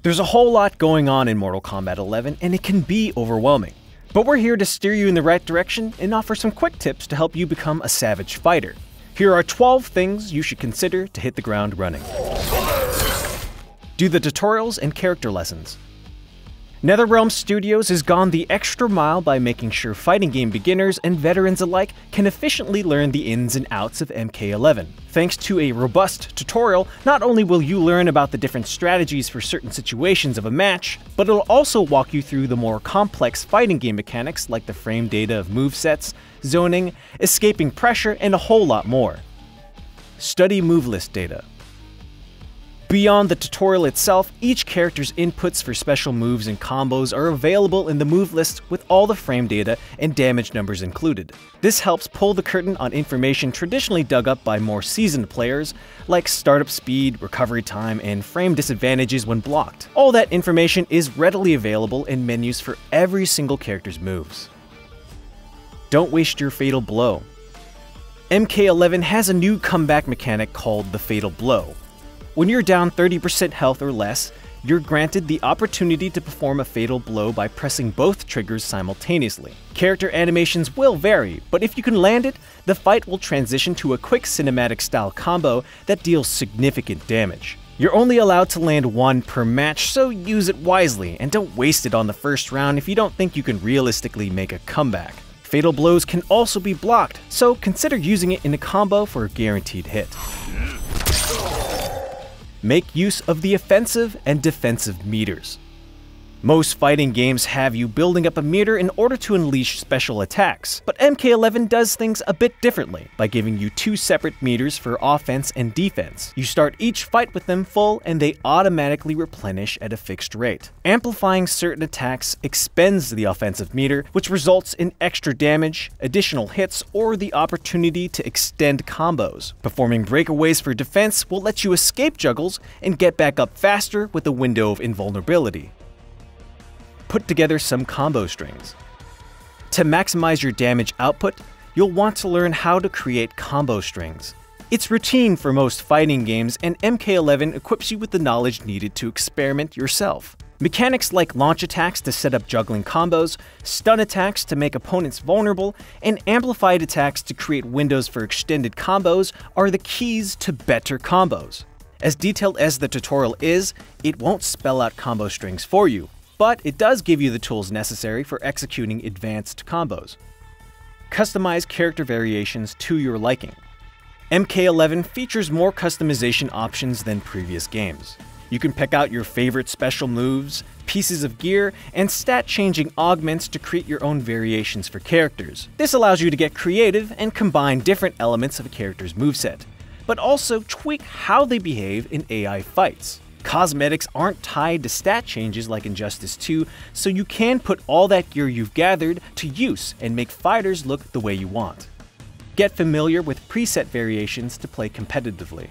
There's a whole lot going on in Mortal Kombat 11, and it can be overwhelming. But we're here to steer you in the right direction and offer some quick tips to help you become a savage fighter. Here are 12 things you should consider to hit the ground running. Do the tutorials and character lessons. NetherRealm Studios has gone the extra mile by making sure fighting game beginners and veterans alike can efficiently learn the ins and outs of MK11. Thanks to a robust tutorial, not only will you learn about the different strategies for certain situations of a match, but it'll also walk you through the more complex fighting game mechanics like the frame data of movesets, zoning, escaping pressure, and a whole lot more. Study move list data. Beyond the tutorial itself, each character's inputs for special moves and combos are available in the move list with all the frame data and damage numbers included. This helps pull the curtain on information traditionally dug up by more seasoned players, like startup speed, recovery time, and frame disadvantages when blocked. All that information is readily available in menus for every single character's moves. Don't waste your Fatal Blow. MK11 has a new comeback mechanic called the Fatal Blow. When you're down 30% health or less, you're granted the opportunity to perform a fatal blow by pressing both triggers simultaneously. Character animations will vary, but if you can land it, the fight will transition to a quick cinematic-style combo that deals significant damage. You're only allowed to land one per match, so use it wisely, and don't waste it on the first round if you don't think you can realistically make a comeback. Fatal blows can also be blocked, so consider using it in a combo for a guaranteed hit. Make use of the offensive and defensive meters. Most fighting games have you building up a meter in order to unleash special attacks, but MK11 does things a bit differently by giving you two separate meters for offense and defense. You start each fight with them full and they automatically replenish at a fixed rate. Amplifying certain attacks expends the offensive meter, which results in extra damage, additional hits, or the opportunity to extend combos. Performing breakaways for defense will let you escape juggles and get back up faster with a window of invulnerability. Put together some combo strings. To maximize your damage output, you'll want to learn how to create combo strings. It's routine for most fighting games, and MK11 equips you with the knowledge needed to experiment yourself. Mechanics like launch attacks to set up juggling combos, stun attacks to make opponents vulnerable, and amplified attacks to create windows for extended combos are the keys to better combos. As detailed as the tutorial is, it won't spell out combo strings for you, but it does give you the tools necessary for executing advanced combos. Customize character variations to your liking. MK11 features more customization options than previous games. You can pick out your favorite special moves, pieces of gear, and stat-changing augments to create your own variations for characters. This allows you to get creative and combine different elements of a character's moveset, but also tweak how they behave in AI fights. Cosmetics aren't tied to stat changes like Injustice 2, so you can put all that gear you've gathered to use and make fighters look the way you want. Get familiar with preset variations to play competitively.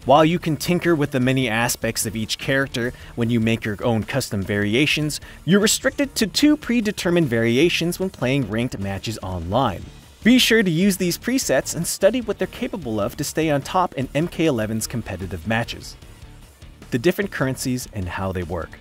While you can tinker with the many aspects of each character when you make your own custom variations, you're restricted to 2 predetermined variations when playing ranked matches online. Be sure to use these presets and study what they're capable of to stay on top in MK11's competitive matches. The different currencies and how they work.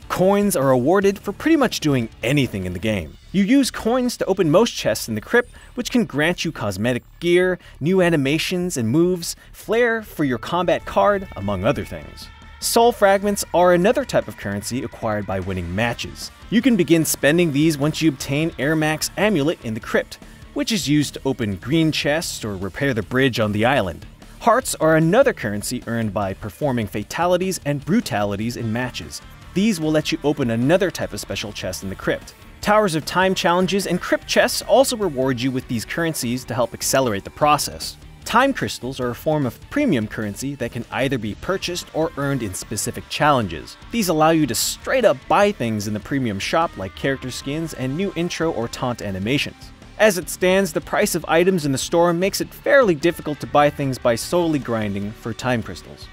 Coins are awarded for pretty much doing anything in the game. You use coins to open most chests in the crypt, which can grant you cosmetic gear, new animations and moves, flair for your combat card, among other things. Soul fragments are another type of currency acquired by winning matches. You can begin spending these once you obtain Airmax Amulet in the crypt, which is used to open green chests or repair the bridge on the island. Hearts are another currency earned by performing fatalities and brutalities in matches. These will let you open another type of special chest in the crypt. Towers of Time challenges and crypt chests also reward you with these currencies to help accelerate the process. Time crystals are a form of premium currency that can either be purchased or earned in specific challenges. These allow you to straight up buy things in the premium shop like character skins and new intro or taunt animations. As it stands, the price of items in the store makes it fairly difficult to buy things by solely grinding for time crystals.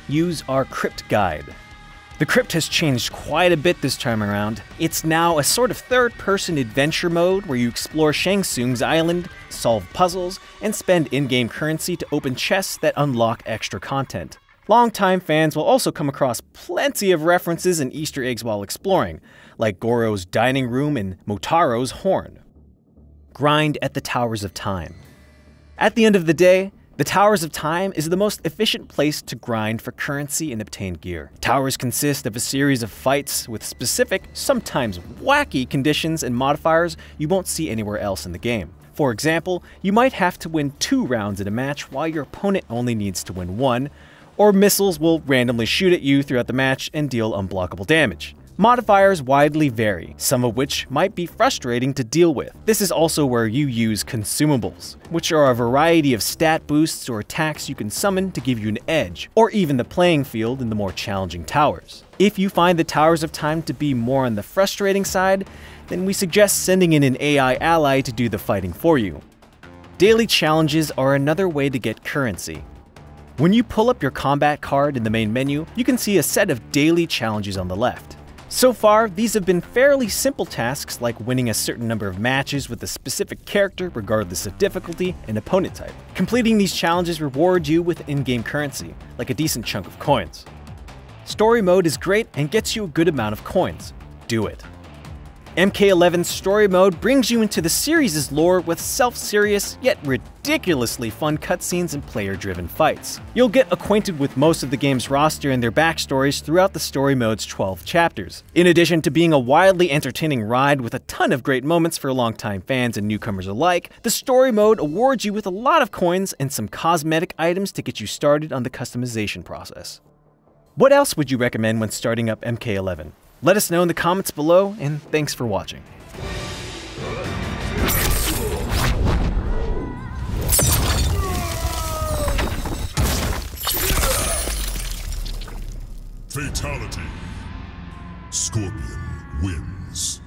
Use our crypt guide. The crypt has changed quite a bit this time around. It's now a sort of third-person adventure mode where you explore Shang Tsung's island, solve puzzles, and spend in-game currency to open chests that unlock extra content. Longtime fans will also come across plenty of references and Easter eggs while exploring, like Goro's dining room and Motaro's horn. Grind at the Towers of Time. At the end of the day, the Towers of Time is the most efficient place to grind for currency and obtain gear. Towers consist of a series of fights with specific, sometimes wacky conditions and modifiers you won't see anywhere else in the game. For example, you might have to win 2 rounds in a match while your opponent only needs to win 1, or missiles will randomly shoot at you throughout the match and deal unblockable damage. Modifiers widely vary, some of which might be frustrating to deal with. This is also where you use consumables, which are a variety of stat boosts or attacks you can summon to give you an edge, or even the playing field in the more challenging towers. If you find the Towers of Time to be more on the frustrating side, then we suggest sending in an AI ally to do the fighting for you. Daily challenges are another way to get currency. When you pull up your combat card in the main menu, you can see a set of daily challenges on the left. So far, these have been fairly simple tasks like winning a certain number of matches with a specific character regardless of difficulty and opponent type. Completing these challenges rewards you with in-game currency, like a decent chunk of coins. Story mode is great and gets you a good amount of coins. Do it. MK11's story mode brings you into the series' lore with self-serious yet ridiculously fun cutscenes and player-driven fights. You'll get acquainted with most of the game's roster and their backstories throughout the story mode's 12 chapters. In addition to being a wildly entertaining ride with a ton of great moments for longtime fans and newcomers alike, the story mode awards you with a lot of coins and some cosmetic items to get you started on the customization process. What else would you recommend when starting up MK11? Let us know in the comments below, and thanks for watching. Fatality. Scorpion wins.